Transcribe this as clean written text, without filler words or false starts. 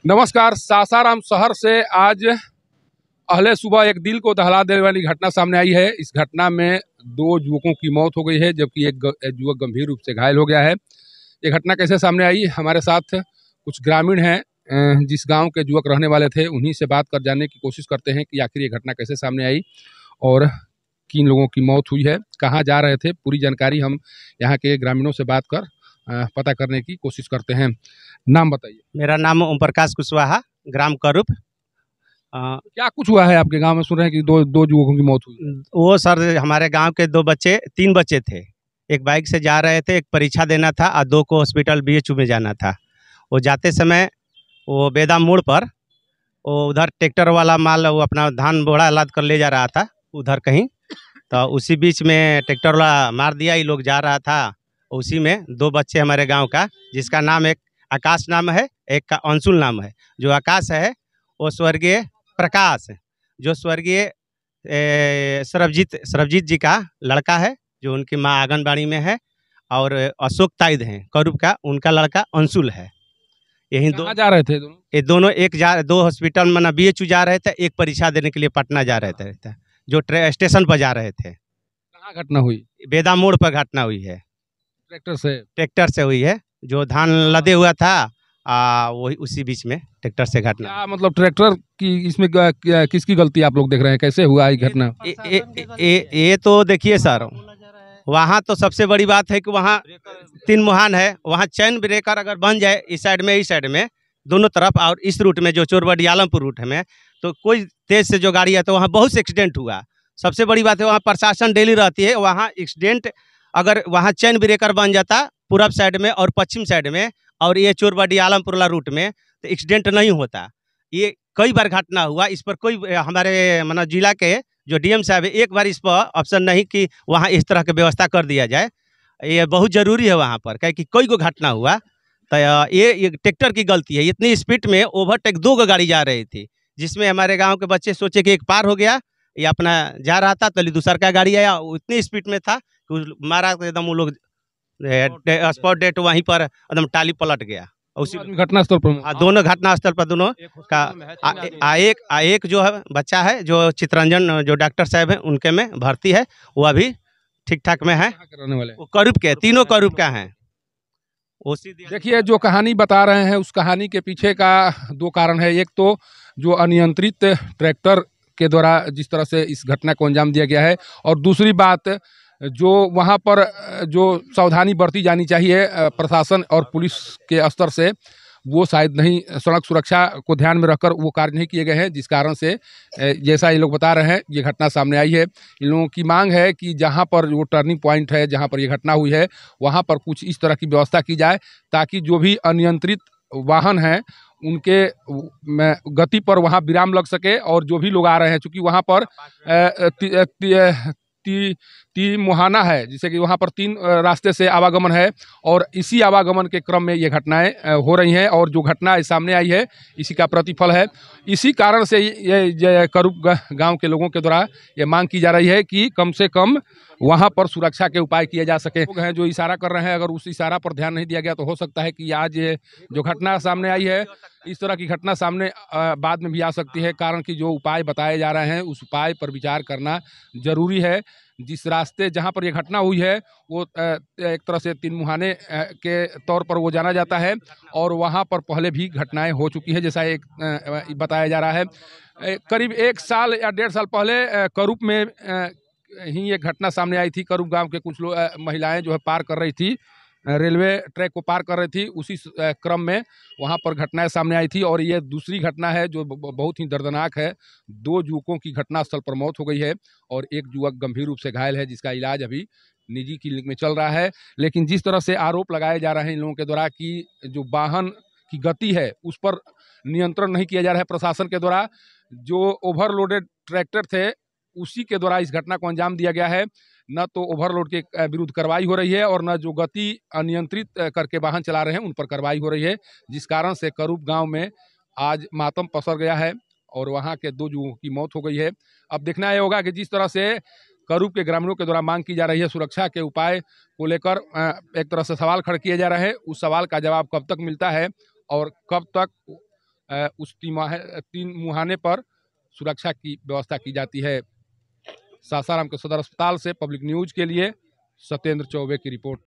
नमस्कार। सासाराम शहर से आज अहले सुबह एक दिल को दहला देने वाली घटना सामने आई है। इस घटना में दो युवकों की मौत हो गई है, जबकि एक युवक गंभीर रूप से घायल हो गया है। ये घटना कैसे सामने आई, हमारे साथ कुछ ग्रामीण हैं, जिस गांव के युवक रहने वाले थे, उन्हीं से बात कर जानने की कोशिश करते हैं कि आखिर ये घटना कैसे सामने आई और किन लोगों की मौत हुई है, कहाँ जा रहे थे। पूरी जानकारी हम यहाँ के ग्रामीणों से बात कर पता करने की कोशिश करते हैं। नाम बताइए। मेरा नाम ओम प्रकाश कुशवाहा, ग्राम करूप। क्या कुछ हुआ है आपके गांव में? सुन रहे हैं कि दो दो युवकों की मौत हुई। वो सर हमारे गांव के तीन बच्चे थे। एक बाइक से जा रहे थे, एक परीक्षा देना था और दो को हॉस्पिटल बीएचयू में जाना था। वो जाते समय वो बेदा मोड़ पर वो उधर ट्रैक्टर वाला माल वो अपना धान बोरा लाद कर ले जा रहा था उधर कहीं, तो उसी बीच में ट्रैक्टर वाला मार दिया। ये लोग जा रहा था, उसी में दो बच्चे हमारे गांव का, जिसका नाम एक आकाश नाम है, एक का अंशुल नाम है। जो आकाश है वो स्वर्गीय प्रकाश, जो स्वर्गीय सरबजीत जी का लड़का है, जो उनकी माँ आंगनबाड़ी में है। और अशोक ताइद हैं करूब का, उनका लड़का अंशुल है। यही दो जा रहे थे दोनों? ये दोनों दो हॉस्पिटल में बीएचयू जा रहे थे, एक परीक्षा देने के लिए पटना जा रहे थे, जो स्टेशन पर जा रहे थे। कहाँ घटना हुई? बेदा मोड़ पर घटना हुई है। ट्रैक्टर से हुई है, जो धान लदे हुआ था वही उसी बीच में ट्रैक्टर से घटना। क्या मतलब ट्रैक्टर की इसमें किसकी गलती आप लोग देख रहे हैं? कैसे हुआ ये घटना? ये तो देखिए सर, वहाँ तो सबसे बड़ी बात है कि वहाँ तीन मुहान है। वहाँ चैन ब्रेकर अगर बन जाए इस साइड में दोनों तरफ, और इस रूट में जो चोरबडी आलमपुर रूट में, तो कोई तेज से जो गाड़ी है तो वहाँ बहुत से एक्सीडेंट हुआ। सबसे बड़ी बात है वहाँ प्रशासन डेली रहती है। वहाँ एक्सीडेंट अगर वहाँ चैन ब्रेकर बन जाता पूरब साइड में और पश्चिम साइड में, और ये चोरबडी आलमपुर वाला रूट में, तो एक्सीडेंट नहीं होता। ये कई बार घटना हुआ। इस पर कोई हमारे मतलब जिला के जो डीएम साहब है, एक बार इस पर ऑप्शन नहीं कि वहाँ इस तरह की व्यवस्था कर दिया जाए। ये बहुत ज़रूरी है वहाँ पर, क्या कि कोई को घटना हुआ तो ये ट्रैक्टर की गलती है। इतनी स्पीड में ओवरटेक दो गाड़ी जा रही थी, जिसमें हमारे गाँव के बच्चे सोचे कि एक पार हो गया, ये अपना जा रहा था, तो दूसरा का गाड़ी आया, इतनी स्पीड में था कि मारा एकदम वो लोग स्पॉट डेट वहीं पर एकदम टाली पलट गया। उसी घटनास्थल पर दोनों घटनास्थल पर दोनों का एक जो है बच्चा है, जो चित्रंजन जो डॉक्टर साहब हैं उनके में भर्ती है, वो अभी ठीक ठाक में है। वो करूब के तीनों करूब का हैं। देखिए, जो कहानी बता रहे हैं उस कहानी के पीछे का दो कारण है। एक तो जो अनियंत्रित ट्रैक्टर के द्वारा जिस तरह से इस घटना को अंजाम दिया गया है, और दूसरी बात जो वहाँ पर जो सावधानी बरती जानी चाहिए प्रशासन और पुलिस के स्तर से, वो शायद नहीं, सड़क सुरक्षा को ध्यान में रखकर वो कार्य नहीं किए गए हैं, जिस कारण से जैसा ये लोग बता रहे हैं ये घटना सामने आई है। इन लोगों की मांग है कि जहाँ पर वो टर्निंग पॉइंट है, जहाँ पर ये घटना हुई है, वहाँ पर कुछ इस तरह की व्यवस्था की जाए ताकि जो भी अनियंत्रित वाहन हैं उनके गति पर वहाँ विराम लग सके, और जो भी लोग आ रहे हैं, चूँकि वहाँ पर तीन मुहाना है, जिससे कि वहाँ पर तीन रास्ते से आवागमन है, और इसी आवागमन के क्रम में ये घटनाएं हो रही हैं, और जो घटना सामने आई है इसी का प्रतिफल है। इसी कारण से ये करूब गांव के लोगों के द्वारा ये मांग की जा रही है कि कम से कम वहाँ पर सुरक्षा के उपाय किए जा सके। लोग हैं जो इशारा कर रहे हैं, अगर उस इशारा पर ध्यान नहीं दिया गया तो हो सकता है कि आज ये जो घटना सामने आई है, इस तरह की घटना सामने बाद में भी आ सकती है। कारण कि जो उपाय बताए जा रहे हैं उस उपाय पर विचार करना जरूरी है। जिस रास्ते जहाँ पर ये घटना हुई है वो एक तरह से तीन मुहाने के तौर पर वो जाना जाता है, और वहाँ पर पहले भी घटनाएं हो चुकी है, जैसा एक बताया जा रहा है। करीब 1 साल या 1.5 साल पहले करूब में ही एक घटना सामने आई थी। करूब गांव के कुछ महिलाएं जो है पार कर रही थी, रेलवे ट्रैक को पार कर रही थी, उसी क्रम में वहां पर घटनाएं सामने आई थी। और ये दूसरी घटना है जो बहुत ही दर्दनाक है। 2 युवकों की घटनास्थल पर मौत हो गई है, और एक युवक गंभीर रूप से घायल है, जिसका इलाज अभी निजी क्लिनिक में चल रहा है। लेकिन जिस तरह से आरोप लगाए जा रहे हैं इन लोगों के द्वारा कि जो वाहन की गति है उस पर नियंत्रण नहीं किया जा रहा है प्रशासन के द्वारा, जो ओवरलोडेड ट्रैक्टर थे उसी के द्वारा इस घटना को अंजाम दिया गया है। न तो ओवरलोड के विरुद्ध कार्रवाई हो रही है, और न जो गति अनियंत्रित करके वाहन चला रहे हैं उन पर कार्रवाई हो रही है, जिस कारण से करूब गांव में आज मातम पसर गया है, और वहां के 2 युवकों की मौत हो गई है। अब देखना यह होगा कि जिस तरह से करूब के ग्रामीणों के द्वारा मांग की जा रही है सुरक्षा के उपाय को लेकर, एक तरह से सवाल खड़े किए जा रहे हैं, उस सवाल का जवाब कब तक मिलता है और कब तक उस तीन मुहाने पर सुरक्षा की व्यवस्था की जाती है। सासाराम के सदर अस्पताल से पब्लिक न्यूज के लिए सत्येंद्र चौबे की रिपोर्ट।